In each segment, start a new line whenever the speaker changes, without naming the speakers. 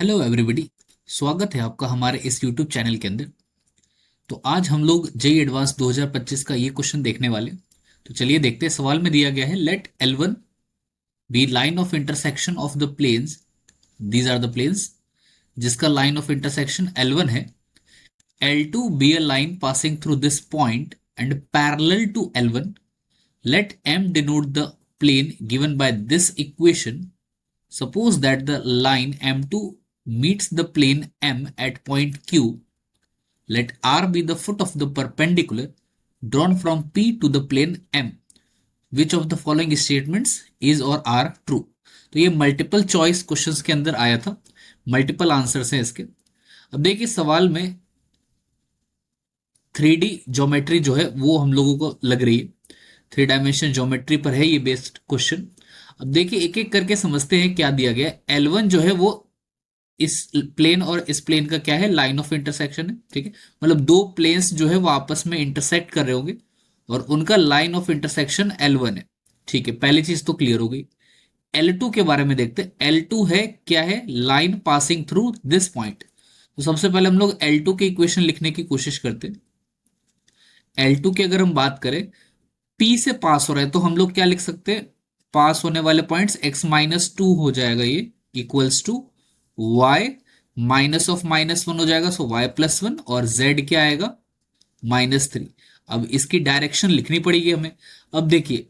Hello everybody. स्वागत है आपका हमारे इस यूट्यूब चैनल के अंदर। तो आज हम लोग जेई एडवांस 2025 का ये क्वेश्चन देखने वाले हैं। तो चलिए देखते हैं। सवाल में दिया गया है, let L1 be line of intersection of the planes. These are the planes जिसका लाइन ऑफ इंटरसेक्शन L1 है। L2 be a line passing through this point and parallel to L1। Let M denote the plane given by this equation. Suppose that the line M2 meets the plane M at point Q. Let R be the foot of the perpendicular drawn from P to the plane M. Which of the following statements is or are true? तो ये multiple choice questions के अंदर आया था। Multiple answers हैं इसके। अब देखिए सवाल में 3D ज्योमेट्री जो है वो हम लोगों को लग रही है। 3 डायमेंशन ज्योमेट्री पर है ये बेस्ड क्वेश्चन। अब देखिए एक एक करके समझते हैं क्या दिया गया है। L1 जो है वो इस प्लेन और इस प्लेन का क्या है, लाइन ऑफ इंटरसेक्शन है। ठीक है, मतलब दो प्लेन्स जो है वो आपस में इंटरसेक्ट कर रहे होंगे और उनका लाइन ऑफ इंटरसेक्शन L1 है। ठीक है, पहली चीज तो क्लियर हो गई। L2 के बारे में देखते हैं। L2 है क्या है, line passing through this point. तो सबसे पहले हम लोग L2 के इक्वेशन लिखने की कोशिश करते हैं। L2 की अगर हम बात करें, P से पास हो रहा है तो हम लोग क्या लिख सकते हैं, पास होने वाले पॉइंट्स x-2 हो जाएगा ये, equals to y minus of -1 हो जाएगा, सो y+1 और z क्या आएगा, -3। अब इसकी डायरेक्शन लिखनी पड़ेगी हमें। अब देखिए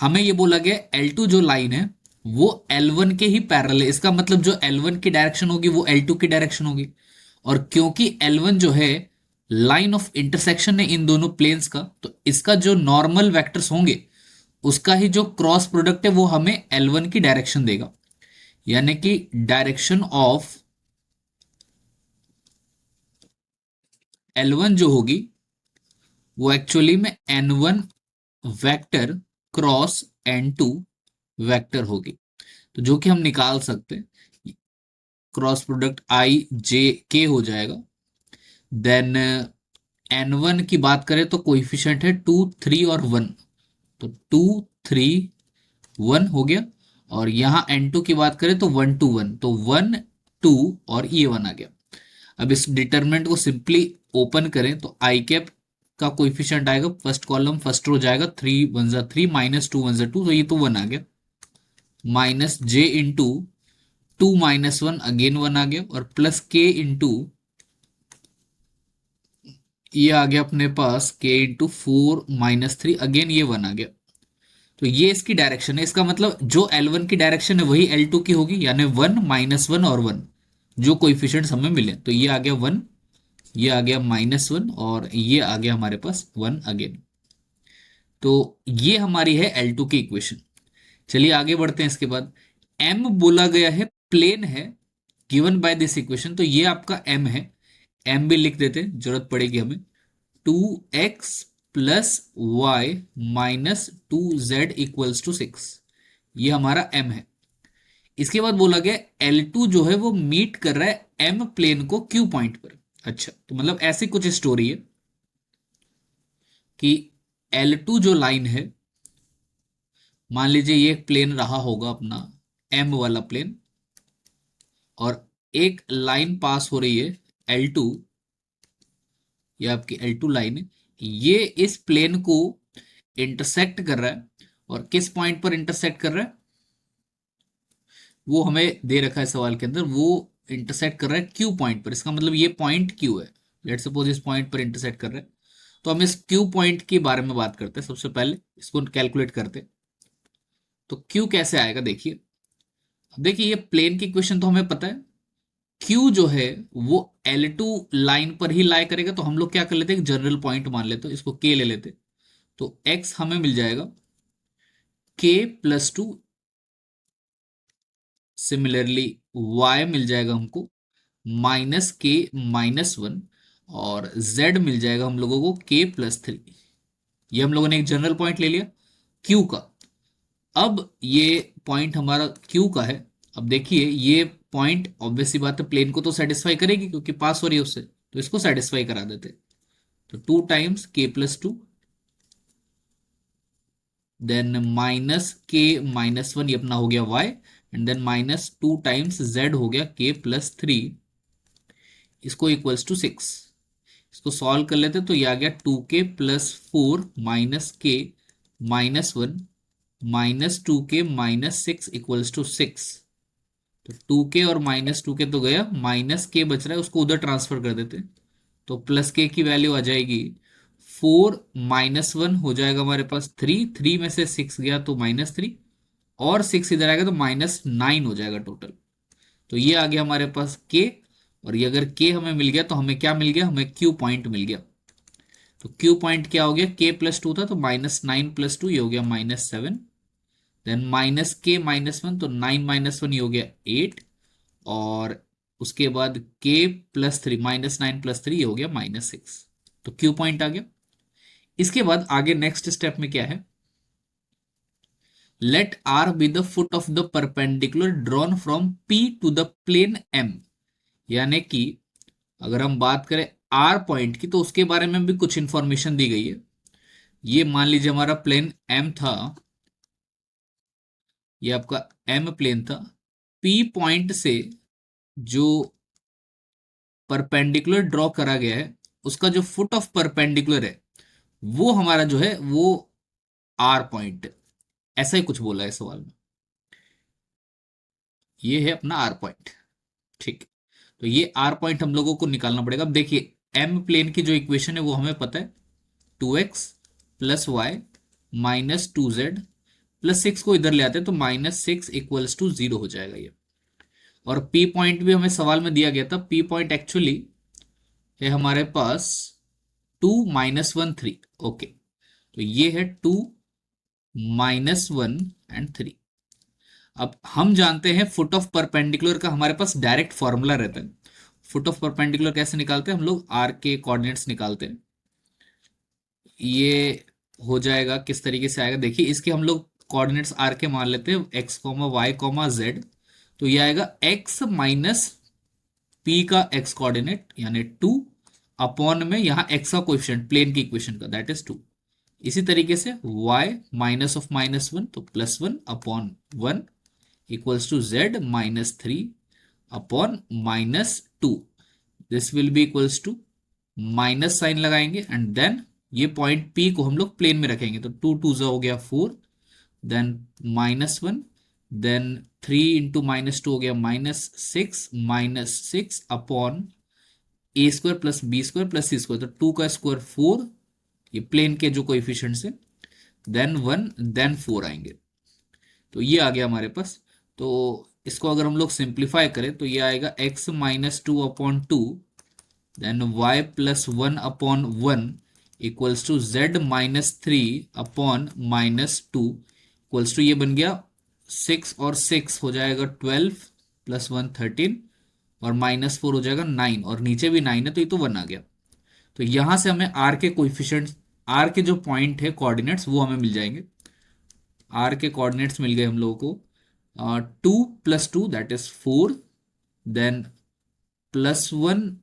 हमें ये बोला गया L2 जो लाइन है वो L1 के ही पैरेलल है। इसका मतलब जो L1 की डायरेक्शन होगी वो L2 की डायरेक्शन होगी। और क्योंकि L1 जो है लाइन ऑफ इंटरसेक्शन है इन दोनों प्लेन्स का, तो इसका जो नॉर्मल वेक्टर्स होंगे उसका ही जो क्रॉस प्रोडक्ट है वो हमें L1 की डायरेक्शन देगा। यानी कि डायरेक्शन ऑफ L1 जो होगी वो एक्चुअली में N1 vector cross N2 vector होगी। तो जो कि हम निकाल सकते हैं, क्रॉस प्रोडक्ट आई जे के हो जाएगा। देन N1 की बात करें तो कोइफिशिएंट है 2, 3 और 1। तो 2, 3, 1 हो गया। और यहाँ N2 की बात करें तो 1, 2, 1, तो 1, 2 और ये 1 आ गया। अब इस डिटरमिनेंट को सिंपली ओपन करें तो आई कैप का कोइफिशिएंट आएगा, फर्स्ट कॉलम फर्स्ट रो जाएगा, 3 1 जा 3 -2 1 जा 2, तो ये तो 1 आ गया। माइनस जे इंटू 2 -1 अगेन 1 आ गया, और प्लस के इंटू ये आ गया अपने पास के इंटू 4 - 3 अगेन ये 1 आ गया। तो ये इसकी डायरेक्शन है। इसका मतलब जो L1 की डायरेक्शन है वही L2 की होगी, यानी 1 -1 और 1 जो कोइफिशिएंट्स हमें मिले। तो ये आ गया 1, ये आ गया -1 और ये आ गया हमारे पास 1 अगेन। तो ये हमारी है L2 की इक्वेशन। चलिए आगे बढ़ते हैं। इसके बाद M बोला गया है, प्लेन है गिवन बाय दिस इक्वेशन, तो ये आपका M है। M भी लिख देते हैं, जरूरत पड़ेगी हमें। 2x plus Y -2z equals to 6, ये हमारा M है। इसके बाद बोला गया L2 जो है वो मीट कर रहा है M प्लेन को Q पॉइंट पर। अच्छा, तो मतलब ऐसी कुछ स्टोरी है कि L2 जो लाइन है, मान लीजिए ये एक प्लेन रहा होगा अपना M वाला प्लेन, और एक लाइन पास हो रही है L2, ये आपकी L2 लाइन है। ये इस प्लेन को इंटरसेक्ट कर रहा है, और किस पॉइंट पर इंटरसेक्ट कर रहा है वो हमें दे रखा है सवाल के अंदर। वो इंटरसेक्ट कर रहा है Q पॉइंट पर। इसका मतलब ये पॉइंट Q है। लेट सपोज इस पॉइंट पर इंटरसेक्ट कर रहा है, तो हम इस Q पॉइंट के बारे में बात करते हैं। सबसे पहले इसको कैलकुलेट करते हैं। तो Q कैसे आएगा देखिए। अब देखिए ये प्लेन की इक्वेशन तो हमें पता है। Q जो है वो L2 लाइन पर ही लाई करेगा, तो हम लोग क्या कर लेते हैं, जनरल पॉइंट मान लेते हैं, इसको K ले लेते हैं। तो X हमें मिल जाएगा K+2, सिमिलरली Y मिल जाएगा हमको -K-1, और Z मिल जाएगा हम लोगों को K+3। ये हम लोगों ने एक जनरल पॉइंट ले लिया Q का। अब ये पॉइंट हमारा Q का है। अब देखिए ये पॉइंट ऑब्वियसली बात है प्लेन को तो सेटिस्फाई करेगी क्योंकि पास हो रही है उससे, तो इसको सेटिस्फाई करा देते। तो 2 × K+2, देन -K-1 ये अपना हो गया Y, and then -2 times z हो गया k+3, इसको इक्वल्स टू 6। इसको सॉल्व कर लेते तो ये आ गया 2k+4 -k-1 -2k-6 equals to 6। तो 2k और -2k तो गया, -k बच रहा है, उसको उधर ट्रांसफर कर देते तो +k की वैल्यू आ जाएगी 4 -1 हो जाएगा हमारे पास 3, 3 में से 6 गया तो -3, और 6 इधर आएगा तो -9 हो जाएगा टोटल। तो ये आ गया हमारे पास k, और ये अगर k हमें मिल गया तो हमें क्या मिल गया, हमें q पॉइंट मिल गया। तो q पॉइंट क्या हो गया, k+2 था तो -9+2 ये हो गया -7, देन -k-1 तो 9 - 1 ये हो गया 8, और उसके बाद k+3 -9+3 ये हो गया -6। तो q पॉइंट आ गया। इसके बाद आगे नेक्स्ट स्टेप में क्या है, let r be the foot of the perpendicular drawn from p to the plane m। यानी कि अगर हम बात करें r पॉइंट की तो उसके बारे में भी कुछ इंफॉर्मेशन दी गई है। ये मान लीजिए हमारा प्लेन m था, ये आपका m प्लेन था, p पॉइंट से जो परपेंडिकुलर ड्रॉ करा गया है उसका जो फुट ऑफ परपेंडिकुलर है वो हमारा जो है वो आर पॉइंट, ऐसा ही कुछ बोला है सवाल में। ये है अपना आर पॉइंट, ठीक। तो ये आर पॉइंट हम लोगों को निकालना पड़ेगा। अब देखिए एम प्लेन की जो इक्वेशन है वो हमें पता है, 2x+y -2z+6 को इधर ले आते हैं तो -6 इक्वल्स टू 0 हो जाएगा ये। और पी पॉइंट भी हमें सवाल में दिया गया था, पी पॉइंट एक्चुअली है हमारे पास 2 - 1 3। ओके, तो ये है 2 - 1 और 3। अब हम जानते हैं फुट ऑफ परपेंडिकुलर का हमारे पास डायरेक्ट फॉर्मूला रहता है। फुट ऑफ परपेंडिकुलर कैसे निकालते हैं हम लोग, आर के कोऑर्डिनेट्स निकालते हैं। ये हो जाएगा किस तरीके से आएगा, देखिए इसके हम लोग कोऑर्डिनेट्स आर के मान लेते हैं x, y, z। तो ये आएगा x माइनस p का x कोऑर्डिनेट यानी 2 अपॉन में यहाँ x का कोएफिशिएंट प्लेन की इक्वेशन का दैट इज 2। इसी तरीके से y -(-1) तो +1/1 equals to z -3 upon -2। This will be equals to minus sign लगाएंगे एंड देन ये पॉइंट P को हम लोग प्लेन में रखेंगे तो 2 2 हो गया 4, देन -1, देन 3 इंटू -2 हो गया -6 अपॉन a² + b² + c²। तो 2 का स्क्वायर 4, ये प्लेन के जो कोएफिशिएंट्स है, देन 1 देन 4 आएंगे। तो ये आ गया हमारे पास। तो इसको अगर हम लोग सिंप्लीफाई करें तो ये आएगा x-2/2 then y+1/1 equals to z-3/-2 equals to ये बन गया 6 और 6 हो जाएगा 12 +1 13 और -4 हो जाएगा 9, और नीचे भी 9 है तो ये तो 1 आ गया। तो यहां से हमें आर के कोएफिशिएंट, आर के जो पॉइंट है कोऑर्डिनेट्स वो हमें मिल जाएंगे। आर के कोऑर्डिनेट्स मिल गए हम लोगों को, 2 + 2 that is 4, then +1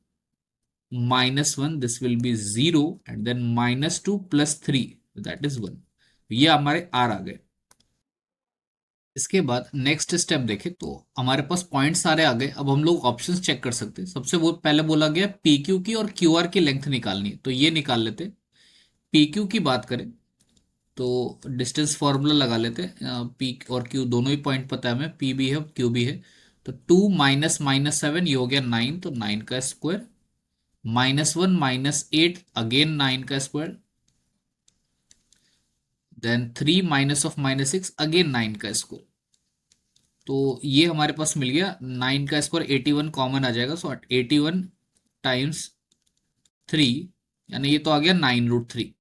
-1 this will be 0 and then -2 + 3 that is 1। ये हमारे आर आ गए। इसके बाद नेक्स्ट स्टेप देखें तो हमारे पास पॉइंट्स सारे आ गए। अब हम लोग ऑप्शंस चेक कर सकते हैं। सबसे वो पहले बोला गया पी क्यू की और क्यू आर की लेंथ निकालनी है, तो ये निकाल लेते। पी क्यू की बात करें तो डिस्टेंस फॉर्मूला लगा लेते हैं। पी और क्यू दोनों ही पॉइंट पता है हमें, पी भी है क्यू भी है। तो 2 -(-7) ये हो गया 9, तो 9 का स्क्वायर, -1 -8 अगेन 9 का स्क्वायर, देन 3 -(-6) अगेन 9 का स्क्वायर। तो ये हमारे पास मिल गया 9 का स्क्वायर 81 कॉमन आ जाएगा, सो 81 टाइम्स 3 यानी ये तो आ गया 9√3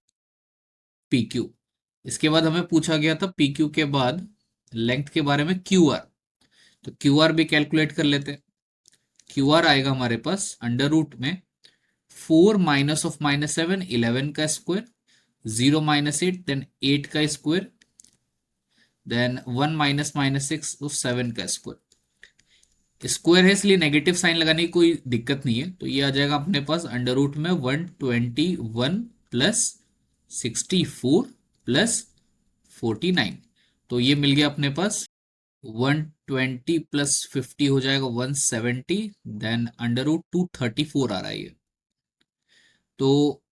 पी क्यू। इसके बाद हमें पूछा गया था पी क्यू के बाद लेंथ के बारे में क्यू आर, तो क्यू आर भी कैलकुलेट कर लेते हैं। क्यू आर आएगा हमारे पास अंडर रूट में 4 -(-7) 11 का स्क्वायर, 0 -8 देन 8 का स्क्वायर, देन 1 -(-6) तो 7 का स्क्वायर। स्क्वायर है इसलिए नेगेटिव साइन लगाने की कोई दिक्कत नहीं है, तो ये आ जाएगा अपने पास अंडर रूट में 121 + 64 + 49। तो ये मिल गया अपने पास 120 प्लस 50 हो जाएगा 170, देन अंडर रूट 234 आ रहा है ये। तो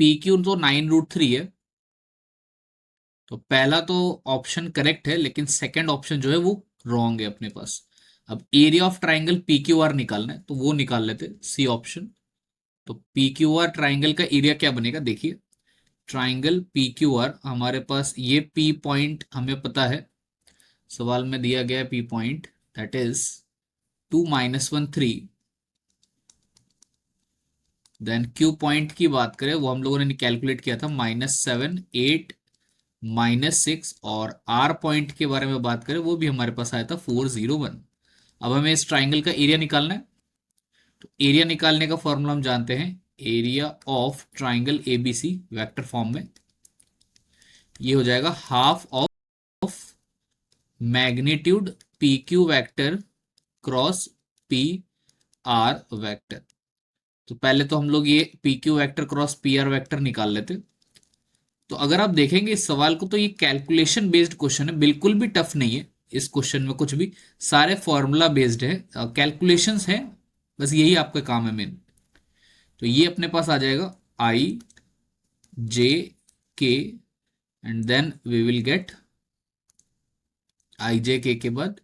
पी क्यू तो 9√3 है, तो पहला तो ऑप्शन करेक्ट है, लेकिन सेकंड ऑप्शन जो है वो रॉन्ग है अपने पास। अब area of triangle P Q R निकालना है, तो वो निकाल लेते, सी ऑप्शन। तो पी क्यू आर ट्राइंगल का एरिया क्या बनेगा, देखिए ट्राइंगल पी क्यू आर हमारे पास, ये पी पॉइंट हमें पता है, सवाल में दिया गया है P point, that is 2 - 1 3। Then Q point की बात करें, वो हम लोगों ने कैलकुलेट किया था -7 8 -6, और आर पॉइंट के बारे में बात करें, वो भी हमारे पास आया था 401। अब हमें इस ट्राइंगल का एरिया निकालना है। तो एरिया निकालने का फॉर्मूला हम जानते हैं, area of triangle ABC vector form में, ये हो जाएगा half of magnitude P Q vector cross P R vector. तो पहले तो हम लोग ये P Q vector cross P R vector निकाल लेते। तो अगर आप देखेंगे इस सवाल को, तो ये कैलकुलेशन बेस्ड क्वेश्चन है, बिल्कुल भी टफ नहीं है इस क्वेश्चन में कुछ भी, सारे फॉर्मूला बेस्ड है, कैलकुलेशंस है, बस यही आपका काम है मेन। तो ये अपने पास आ जाएगा I J K, and then we will get I J K बाद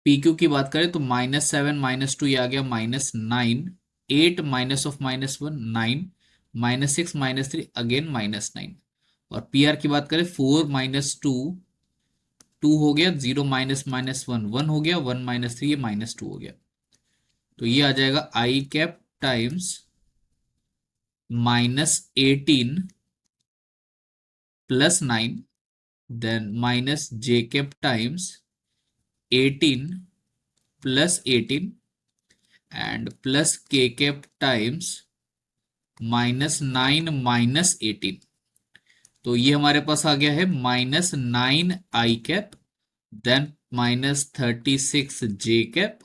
पी क्यू की बात करें तो -7 -2 ये आ गया -9, 8 माइनस ऑफ -1 9, -6 -3 अगेन -9। और पी आर की बात करें 4 -2 2 हो गया, 0 -1 1 हो गया, 1 -3 ये -2 हो गया। तो ये आ जाएगा I cap times -18 +9, then -j cap times 18 +18, and plus K cap times -9 -18। तो ये हमारे पास आ गया है -9 आई कैप, देन -36 जे कैप,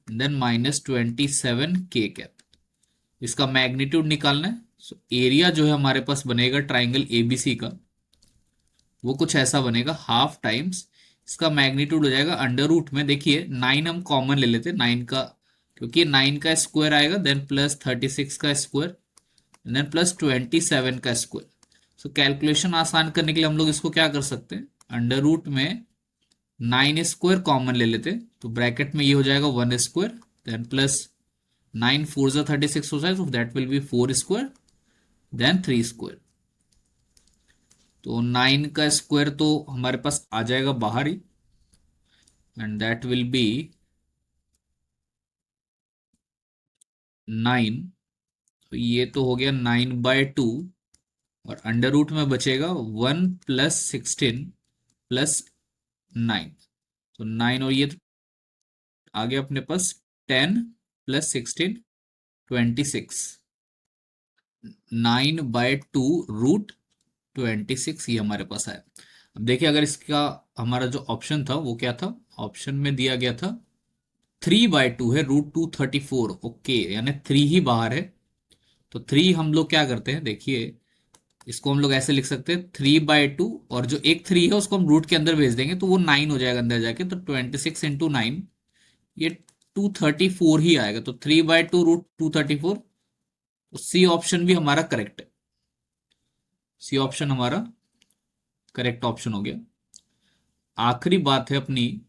देन -27 के कैप। इसका मैग्नीट्यूड निकालना है। सो एरिया जो है हमारे पास बनेगा ट्राइंगल एबीसी का, वो कुछ ऐसा बनेगा, हाफ टाइम्स इसका मैग्नीट्यूड हो जाएगा अंडर रूट में, देखिए 9 हम कॉमन ले लेते, 9 का, क्योंकि 9 का स्क्वायर आएगा, देन +36 का स्क्वायर, देन +27 का स्क्वायर। सो कैलकुलेशन आसान करने के लिए हम लोग इसको क्या कर सकते हैं, अंडर रूट में 9 स्क्वायर कॉमन ले लेते, तो ब्रैकेट में ये हो जाएगा 1 स्क्वायर, देन +9 4 36 हो जाए, तो that will be 4 square, then 3 square. तो 9 का स्क्वायर तो हमारे पास आ जाएगा बाहर ही, एंड दैट विल बी 9। तो ये तो हो गया 9/2, और अंडर रूट में बचेगा 1 +16 +9। तो 9 और ये तो आ गया अपने पास 10 +16 26, 9/2√26 ये हमारे पास आया। अब देखिए, अगर इसका हमारा जो ऑप्शन था वो क्या था, ऑप्शन में दिया गया था 3/2 है, √234, ओके, यानी 3 ही बाहर है। तो 3 हम लोग क्या करते हैं, देखिए इसको हम लोग ऐसे लिख सकते हैं 3/2, और जो एक 3 है उसको हम रूट के अंदर भेज देंगे, तो वो 9 हो जाएगा अंदर जाके, तो 26 × 9 ये 234 ही आएगा। तो 3/2√234, तो सी ऑप्शन भी हमारा करेक्ट है, सी ऑप्शन हमारा करेक्ट ऑप्शन हो गया। आखिरी बात है अपनी,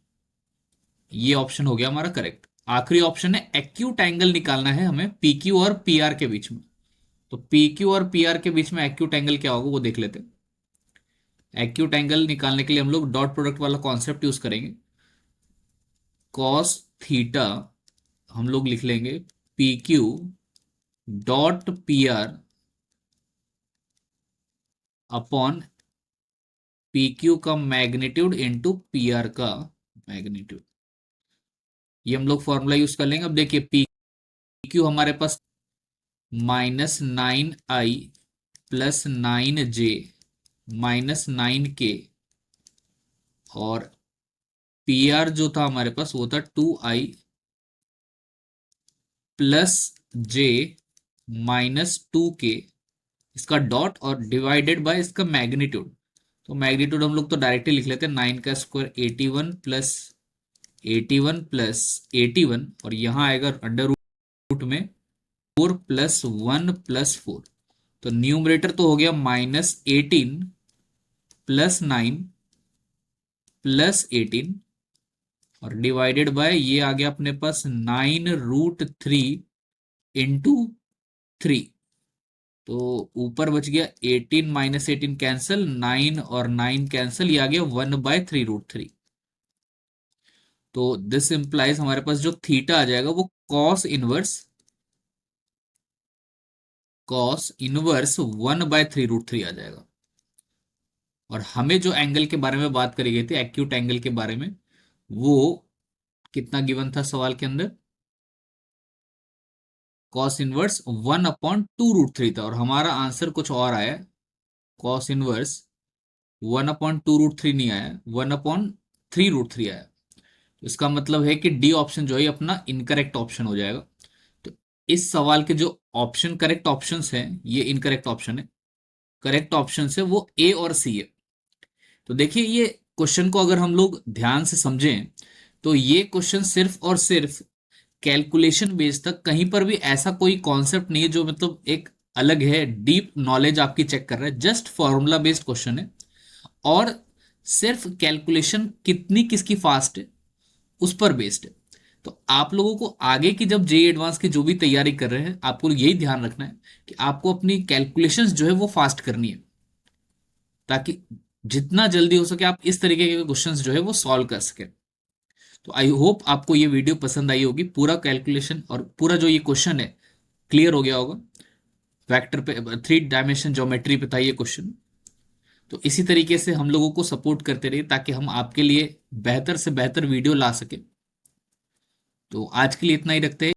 ये ऑप्शन हो गया हमारा करेक्ट। आखिरी ऑप्शन है एक्यूट एंगल निकालना है हमें पीक्यू और पीआर के बीच में। तो पीक्यू और पीआर के बीच में एक्यूट एंगल क्या होगा वो देख लेते हैं। एक्यूट एंगल निकालने के लिए हम लोग डॉट प्रोडक्ट वाला कॉन्सेप्ट यूज करेंगे। कॉस थीटा हम लोग लिख लेंगे P Q dot P R upon P Q का मैग्नीट्यूड इंटू पी आर का मैग्नीट्यूड। ये हम लोग फॉर्मूला यूज कर लेंगे। अब देखिए पी क्यू हमारे पास -9i +9j -9k, और पी आर जो था हमारे पास वो था 2i +j -2k, इसका डॉट और डिवाइडेड बाय इसका मैग्नीट्यूड। तो मैग्नीट्यूड हम लोग तो डायरेक्टली लिख लेते हैं, 9 का स्क्वायर 81 प्लस 81 प्लस 81, और यहाँ आएगा अंडर रूट में 4 + 1 + 4। तो न्यूमरेटर तो हो गया -18 + 9 + 18, और डिवाइडेड बाय ये आ गया अपने पास 9√3 इंटू 3। तो ऊपर बच गया 18 - 18 कैंसिल, 9 और 9 कैंसिल, ये आ गया 1/3√3। तो दिस इंप्लाइज हमारे पास जो थीटा आ जाएगा वो कॉस इनवर्स 1/3√3 आ जाएगा। और हमें जो एंगल के बारे में बात करी गई थी, एक्यूट एंगल के बारे में, वो कितना गिवन था सवाल के अंदर? कॉस इनवर्स 1/2√3 था, और हमारा आंसर कुछ और आया। कॉस इनवर्स 1/2√3 नहीं आया, 1/3√3 आया। इसका मतलब है कि डी ऑप्शन जो है अपना इनकरेक्ट ऑप्शन हो जाएगा। तो इस सवाल के जो ऑप्शन करेक्ट ऑप्शंस हैं, ये इनकरेक्ट ऑप्शन है। करेक्ट ऑप्शन है वो ए और सी है। तो देखिए, ये क्वेश्चन को अगर हम लोग ध्यान से समझें तो ये क्वेश्चन सिर्फ और सिर्फ कैलकुलेशन बेस्ड तक, कहीं पर भी ऐसा कोई कॉन्सेप्ट नहीं है जो मतलब एक अलग है, डीप नॉलेज आपकी चेक कर रहा है। जस्ट फॉर्मूला बेस्ड क्वेश्चन है, और सिर्फ कैलकुलेशन कितनी किसकी फास्ट है उस पर बेस्ड है। तो आप लोगों को आगे की जब जेई एडवांस की जो भी तैयारी कर रहे हैं, आपको यही ध्यान रखना है कि आपको अपनी कैलकुलेशंस जो है वो फास्ट करनी है, ताकि जितना जल्दी हो सके आप इस तरीके के क्वेश्चंस जो है वो सॉल्व कर सके। तो आई होप आपको ये वीडियो पसंद आई होगी। पूरा कैलकुलेशन और पूरा जो ये क्वेश्चन है क्लियर हो गया होगा। वेक्टर पे 3 डायमेंशन ज्योमेट्री पे था ये क्वेश्चन। तो इसी तरीके से हम लोगों को सपोर्ट करते रहिए, ताकि हम आपके लिए बेहतर से बेहतर वीडियो ला सके। तो आज के लिए इतना ही रखते हैं।